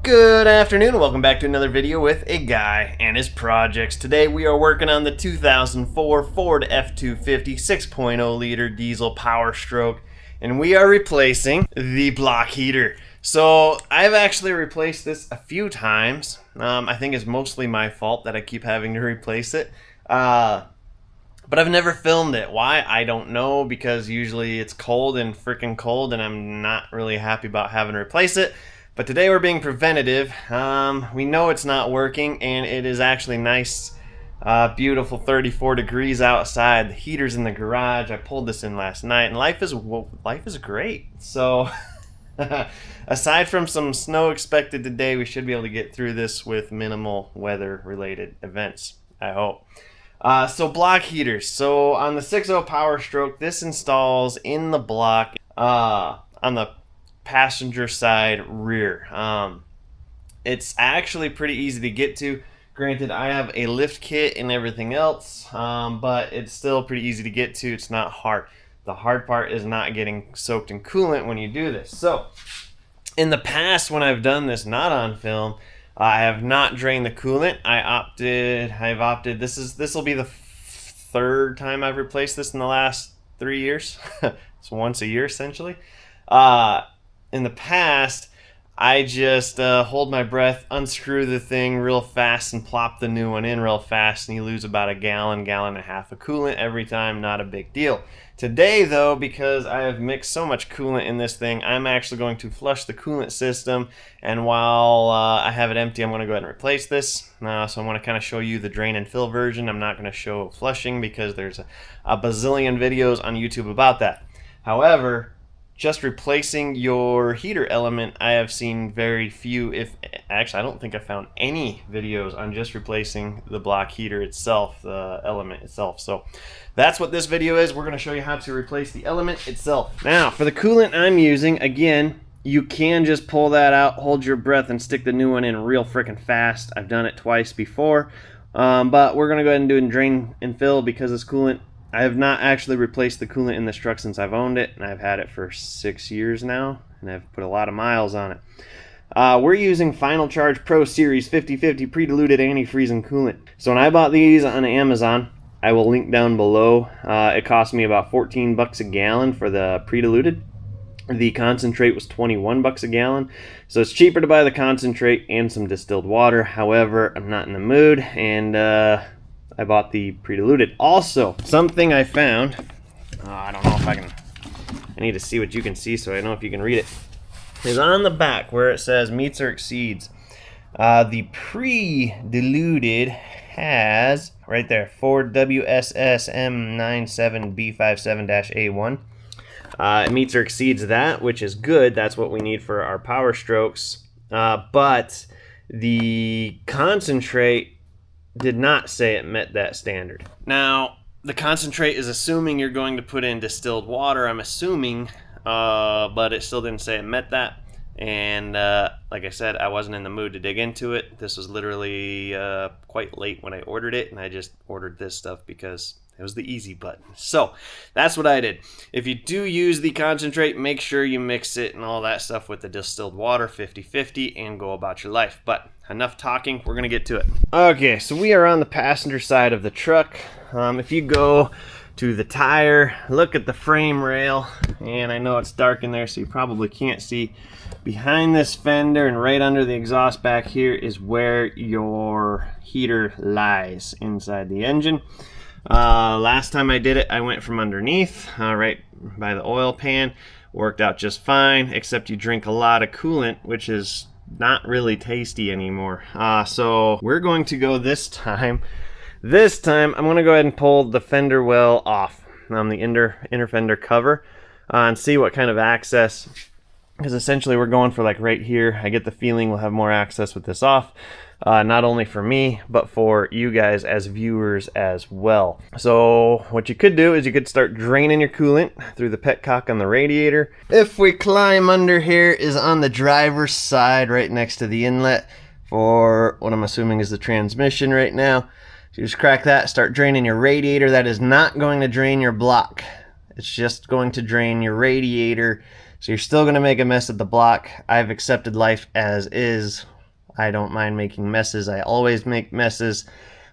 Good afternoon, welcome back to another video with a guy and his projects. Today we are working on the 2004 Ford F-250 6.0 liter diesel Powerstroke, and we are replacing the block heater. So I've actually replaced this a few times. I think it's mostly my fault that I keep having to replace it. But I've never filmed it. Why? I don't know, because usually it's cold and freaking cold and I'm not really happy about having to replace it. But today we're being preventative. We know it's not working, and it is actually nice, beautiful 34 degrees outside. The heater's in the garage. I pulled this in last night, and life is great. So aside from some snow expected today, we should be able to get through this with minimal weather-related events, I hope. So block heaters. So on the 6.0 Powerstroke, this installs in the block on the passenger side rear. It's actually pretty easy to get to. Granted, I have a lift kit and everything else, but it's still pretty easy to get to. It's not hard. The hard part is not getting soaked in coolant when you do this. So in the past, when I've done this not on film, I have not drained the coolant. I've opted, this will be the third time I've replaced this in the last 3 years. It's once a year essentially. In the past, I just hold my breath, unscrew the thing real fast, and plop the new one in real fast, and you lose about a gallon and a half of coolant every time. Not a big deal. Today, though, because I have mixed so much coolant in this thing, I'm actually going to flush the coolant system, and while I have it empty, I'm going to go ahead and replace this. So I'm going to kind of show you the drain and fill version. I'm not going to show flushing because there's a bazillion videos on YouTube about that. However, just replacing your heater element, I have seen very few, if actually I don't think I found any videos on just replacing the block heater itself, the element itself. So that's what this video is. We're going to show you how to replace the element itself. Now for the coolant I'm using, again, you can just pull that out, hold your breath, and stick the new one in real freaking fast. I've done it twice before, but we're going to go ahead and do it in drain and fill because this coolant, I have not actually replaced the coolant in this truck since I've owned it, and I've had it for 6 years now, and I've put a lot of miles on it. We're using Final Charge Pro Series 50/50 pre-diluted antifreeze coolant. So when I bought these on Amazon, I will link down below. It cost me about 14 bucks a gallon for the pre-diluted. The concentrate was 21 bucks a gallon, so it's cheaper to buy the concentrate and some distilled water. However, I'm not in the mood, and I bought the pre-diluted. Also, something I found, I don't know if I need to see what you can see so I know if you can read it, is on the back where it says meets or exceeds. The pre-diluted has, right there, Ford WSS M97B57-A1. It meets or exceeds that, which is good. That's what we need for our Powerstrokes. But the concentrate did not say it met that standard. Now, the concentrate is assuming you're going to put in distilled water, I'm assuming, but it still didn't say it met that. And like I said, I wasn't in the mood to dig into it. This was literally quite late when I ordered it, and I just ordered this stuff because it was the easy button. So that's what I did. If you do use the concentrate, make sure you mix it and all that stuff with the distilled water 50/50 and go about your life. But enough talking, we're gonna get to it. Okay, so we are on the passenger side of the truck. If you go to the tire, look at the frame rail, and I know it's dark in there so you probably can't see. Behind this fender and right under the exhaust back here is where your heater lies inside the engine. Last time I did it, I went from underneath, right by the oil pan. Worked out just fine, except you drink a lot of coolant, which is not really tasty anymore. So we're going to go this time. This time, I'm going to go ahead and pull the fender well off, the inner fender cover, and see what kind of access, because essentially we're going for like right here. I get the feeling we'll have more access with this off. Not only for me, but for you guys as viewers as well. So what you could do is you could start draining your coolant through the petcock on the radiator. If we climb under here is on the driver's side right next to the inlet for what I'm assuming is the transmission right now. So you just crack that, start draining your radiator. That is not going to drain your block. It's just going to drain your radiator So you're still going to make a mess at the block. I've accepted life as is. I don't mind making messes. I always make messes.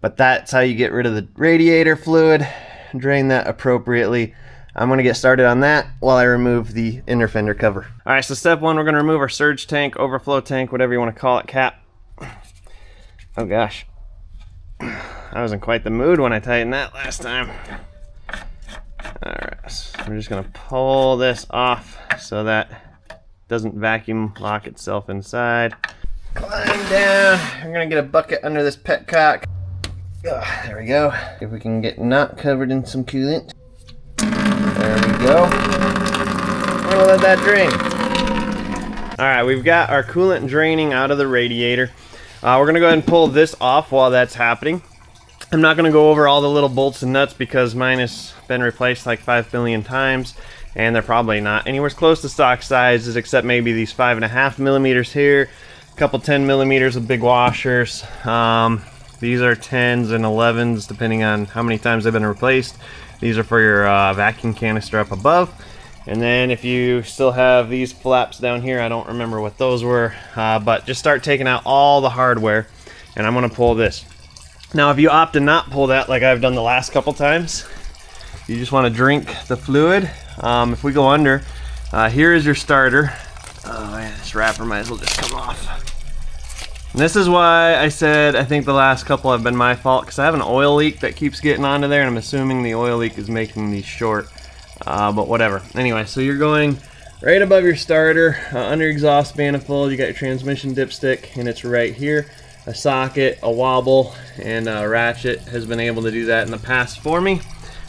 But that's how you get rid of the radiator fluid. Drain that appropriately. I'm going to get started on that while I remove the inner fender cover. All right, so step one, we're going to remove our surge tank, overflow tank, whatever you want to call it, cap. Oh gosh, I was in quite the mood when I tightened that last time. All right, so we're just going to pull this off so that it doesn't vacuum lock itself inside. Climb down. I'm going to get a bucket under this petcock. Oh, there we go. If we can get not covered in some coolant. There we go. We're gonna let that drain. Alright, we've got our coolant draining out of the radiator. We're gonna go ahead and pull this off while that's happening. I'm not gonna go over all the little bolts and nuts because mine has been replaced like 5 billion times, and they're probably not anywhere close to stock sizes except maybe these 5.5 millimeters here, a couple 10 millimeters of big washers. These are 10s and 11s depending on how many times they've been replaced. These are for your vacuum canister up above. And then if you still have these flaps down here, I don't remember what those were, but just start taking out all the hardware, and I'm gonna pull this. Now if you opt to not pull that like I've done the last couple times, you just wanna drink the fluid. If we go under, here is your starter. Oh man, this wrapper might as well just come off. And this is why I said I think the last couple have been my fault, because I have an oil leak that keeps getting onto there, and I'm assuming the oil leak is making these short, but whatever. Anyway, so you're going right above your starter, under exhaust manifold. You got your transmission dipstick, and it's right here. A socket, a wobble, and a ratchet has been able to do that in the past for me,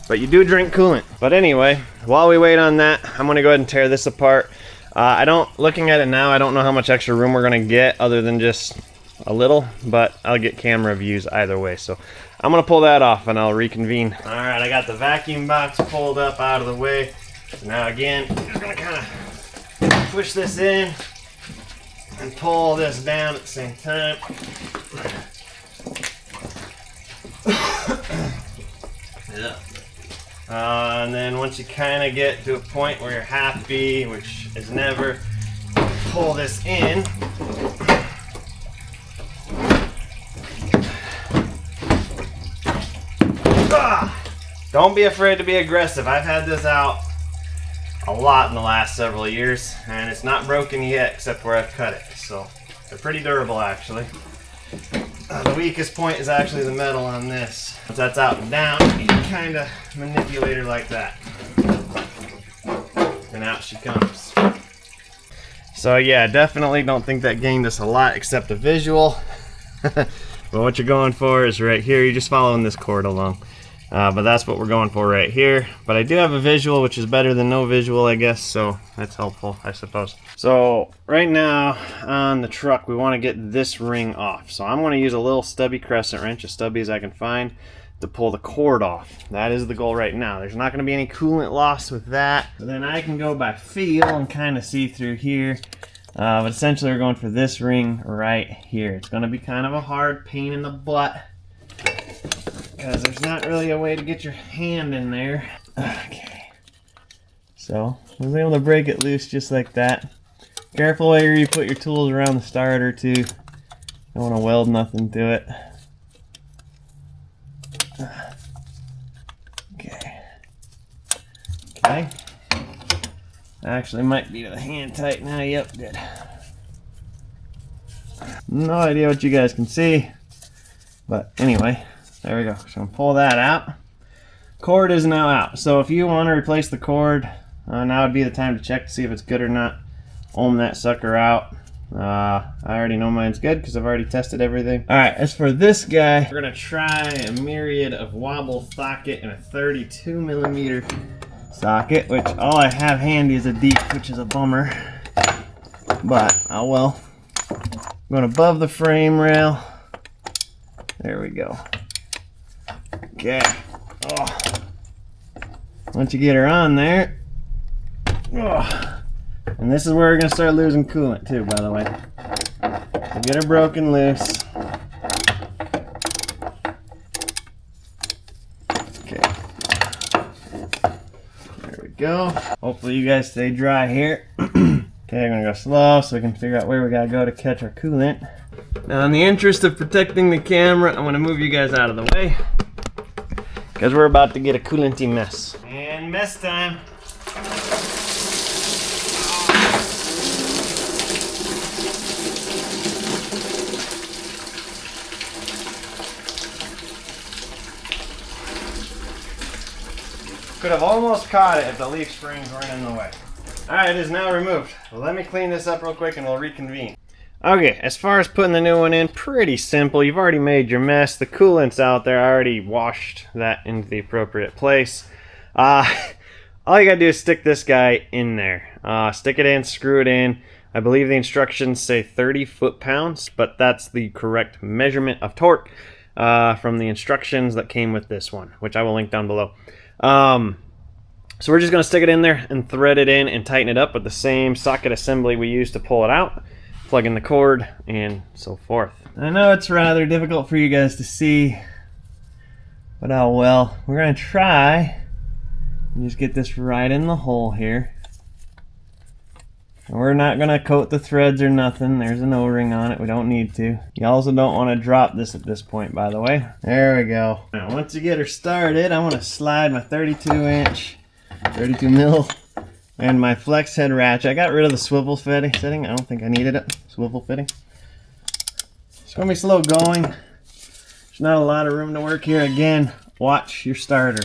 but you do drink coolant. But anyway, while we wait on that, I'm going to go ahead and tear this apart. Looking at it now, I don't know how much extra room we're going to get other than just a little, but I'll get camera views either way. So I'm going to pull that off and I'll reconvene. All right, I got the vacuum box pulled up out of the way. So now again, I'm just going to kind of push this in and pull this down at the same time. Yeah. And then once you kind of get to a point where you're happy, which is never, pull this in. Don't be afraid to be aggressive. I've had this out a lot in the last several years, and it's not broken yet except where I've cut it. So they're pretty durable actually. The weakest point is actually the metal on this. Once that's out and down, you can kind of manipulate her like that. And out she comes. So yeah, definitely don't think that gained us a lot except a visual. But what you're going for is right here. You're just following this cord along. But that's what we're going for right here. But I do have a visual, which is better than no visual, I guess, so that's helpful, I suppose. So right now on the truck, we want to get this ring off. So I'm going to use a little stubby crescent wrench, as stubby as I can find, to pull the cord off. That is the goal right now. There's not going to be any coolant loss with that. So then I can go by feel and kind of see through here. But essentially we're going for this ring right here. It's going to be kind of a hard pain in the butt, because there's not really a way to get your hand in there. Okay. So I was able to break it loose just like that. Careful where you put your tools around the starter too. Don't want to weld nothing to it. Okay. Okay. Actually might be to the hand tight now. Yep, good. No idea what you guys can see. But anyway. There we go. So I'm gonna pull that out. Cord is now out. So if you want to replace the cord, now would be the time to check to see if it's good or not. Ohm that sucker out. I already know mine's good because I've already tested everything. Alright, as for this guy, we're gonna try a myriad of wobble socket and a 32 millimeter socket, which all I have handy is a deep, which is a bummer. But, oh well. Going above the frame rail. There we go. Okay. Oh. Once you get her on there, oh. And this is where we're going to start losing coolant too, by the way. So get her broken loose. Okay. There we go. Hopefully you guys stay dry here. Okay, I'm gonna go slow so we can figure out where we gotta go to catch our coolant. Now, in the interest of protecting the camera, I'm gonna move you guys out of the way because we're about to get a coolanty mess. And mess time. Could have almost caught it if the leaf springs weren't in the way. Alright, it is now removed. Well, let me clean this up real quick and we'll reconvene. Okay, as far as putting the new one in, pretty simple. You've already made your mess. The coolant's out there. I already washed that into the appropriate place. All you gotta do is stick this guy in there. Stick it in, screw it in. I believe the instructions say 30 foot-pounds, but that's the correct measurement of torque from the instructions that came with this one, which I will link down below. So we're just going to stick it in there and thread it in and tighten it up with the same socket assembly we used to pull it out, plug in the cord, and so forth. I know it's rather difficult for you guys to see, but oh well. We're going to try and just get this right in the hole here. And we're not going to coat the threads or nothing. There's an O-ring on it. We don't need to. You also don't want to drop this at this point, by the way. There we go. Now, once you get her started, I want to slide my 32 mil and my flex head ratchet. I got rid of the swivel fitting. I don't think I needed it. Swivel fitting. It's going to be slow going. There's not a lot of room to work here. Again, watch your starter.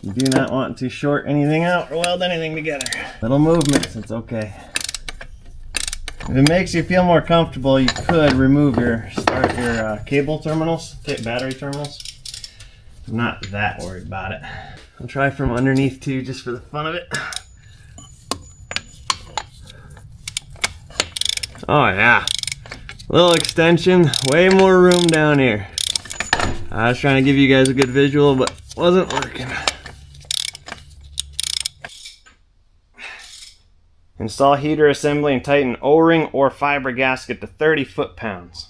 You do not want to short anything out or weld anything together. Little movements, it's okay. If it makes you feel more comfortable, you could remove your cable terminals, battery terminals. I'm not that worried about it. I'll try from underneath too, just for the fun of it. Oh yeah, little extension, way more room down here. I was trying to give you guys a good visual, but wasn't working. Install heater assembly and tighten O-ring or fiber gasket to 30 foot-pounds.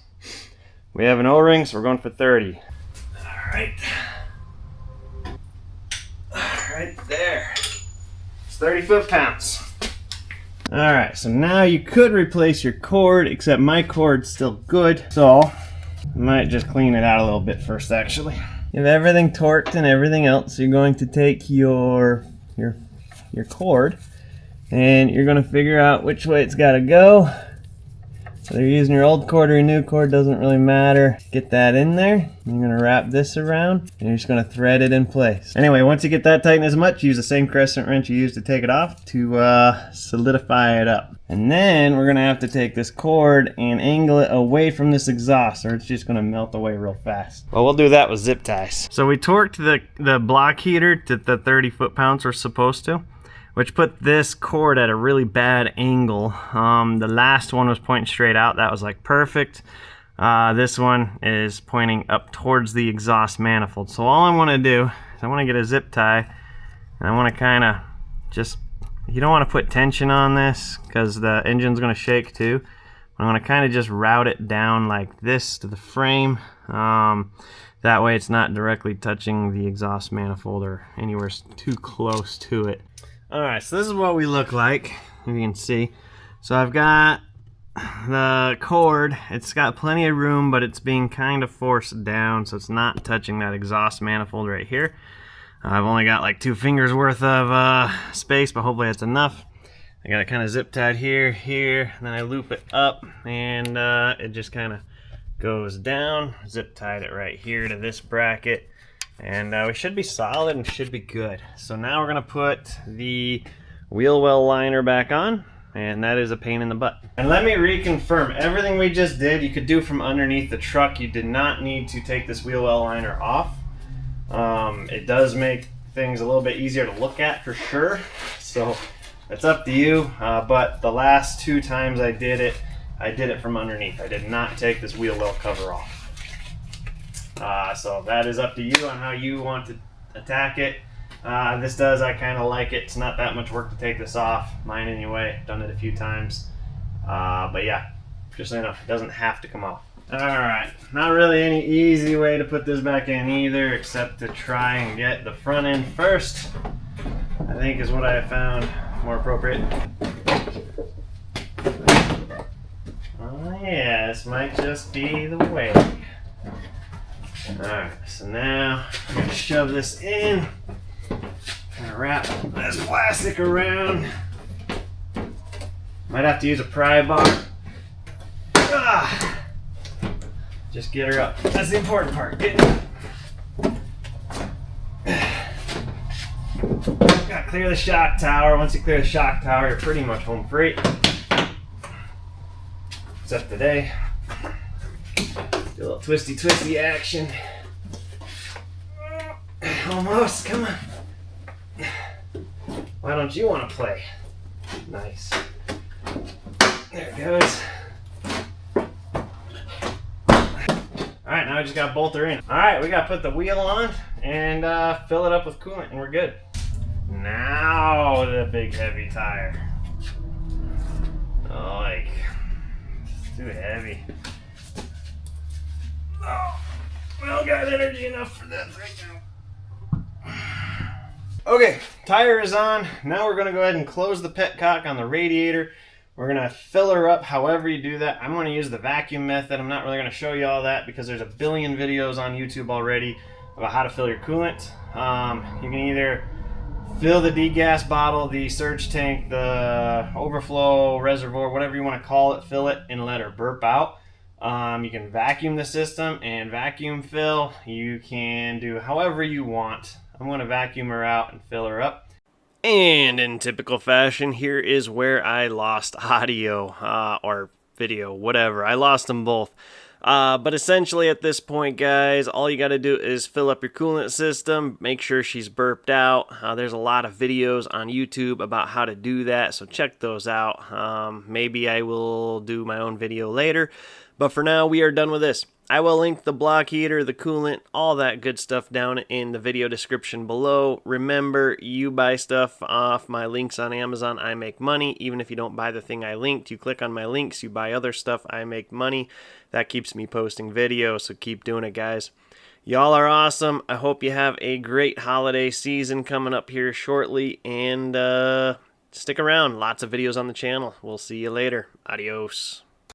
We have an O-ring, so we're going for 30. Alright. Right there. It's 30 foot-pounds. Alright, so now you could replace your cord, except my cord's still good, so I might just clean it out a little bit first, actually. You have everything torqued and everything else. You're going to take your cord, and you're going to figure out which way it's got to go. Whether you're using your old cord or your new cord, doesn't really matter. Get that in there. You're going to wrap this around, and you're just going to thread it in place. Anyway, once you get that tightened as much, use the same crescent wrench you used to take it off to solidify it up. And then we're going to have to take this cord and angle it away from this exhaust, or it's just going to melt away real fast. Well, we'll do that with zip ties. So we torqued the block heater to the 30 foot-pounds we're supposed to, which put this cord at a really bad angle. The last one was pointing straight out. That was like perfect. This one is pointing up towards the exhaust manifold. So all I want to do is I want to get a zip tie, and I want to kind of just, you don't want to put tension on this because the engine's going to shake too. I'm going to kind of just route it down like this to the frame. That way it's not directly touching the exhaust manifold or anywhere too close to it. Alright, so this is what we look like, if you can see. So I've got the cord. It's got plenty of room, but it's being kind of forced down, so it's not touching that exhaust manifold right here. I've only got like 2 fingers worth of space, but hopefully that's enough. I got it kind of zip tied here, and then I loop it up, and it just kind of goes down. Zip tied it right here to this bracket. And we should be solid and should be good. So now we're going to put the wheel well liner back on, and that is a pain in the butt. And let me reconfirm, everything we just did you could do from underneath the truck. You did not need to take this wheel well liner off. It does make things a little bit easier to look at for sure, so it's up to you. But the last 2 times I did it from underneath. I did not take this wheel well cover off. So that is up to you on how you want to attack it. I kind of like it. It's not that much work to take this off. Mine anyway. I've done it a few times. But yeah, just so you know, it doesn't have to come off. Alright, not really any easy way to put this back in either, except to try and get the front end first. That think is what I have found more appropriate. Oh yeah, this might just be the way. Alright, so now I'm going to shove this in. Kind of wrap this plastic around. Might have to use a pry bar. Ah, just get her up. That's the important part. Gotta clear the shock tower. Once you clear the shock tower, you're pretty much home free. Except today. Do a little twisty action. Almost, come on. Why don't you want to play? Nice. There it goes. Alright, now I just gotta bolt her in. Alright, we gotta put the wheel on and fill it up with coolant and we're good. Now the big heavy tire. Oh, like, it's too heavy. Oh, we don't got energy enough for this right now. Okay, tire is on. Now we're gonna go ahead and close the petcock on the radiator. We're gonna fill her up however you do that. I'm gonna use the vacuum method. I'm not really gonna show you all that because there's a billion videos on YouTube already about how to fill your coolant. You can either fill the degas bottle, the surge tank, the overflow reservoir, whatever you want to call it, fill it and let her burp out. You can vacuum the system and vacuum fill. You can do however you want. I'm going to vacuum her out and fill her up. And in typical fashion, here is where I lost audio or video, whatever. I lost them both. But essentially at this point, guys, all you got to do is fill up your coolant system, make sure she's burped out. There's a lot of videos on YouTube about how to do that, so check those out. Maybe I will do my own video later, but for now, we are done with this. I will link the block heater, the coolant, all that good stuff down in the video description below. Remember, you buy stuff off my links on Amazon, I make money. Even if you don't buy the thing I linked, you click on my links, you buy other stuff, I make money. That keeps me posting videos, so keep doing it, guys. Y'all are awesome. I hope you have a great holiday season coming up here shortly, and stick around. Lots of videos on the channel. We'll see you later. Adios.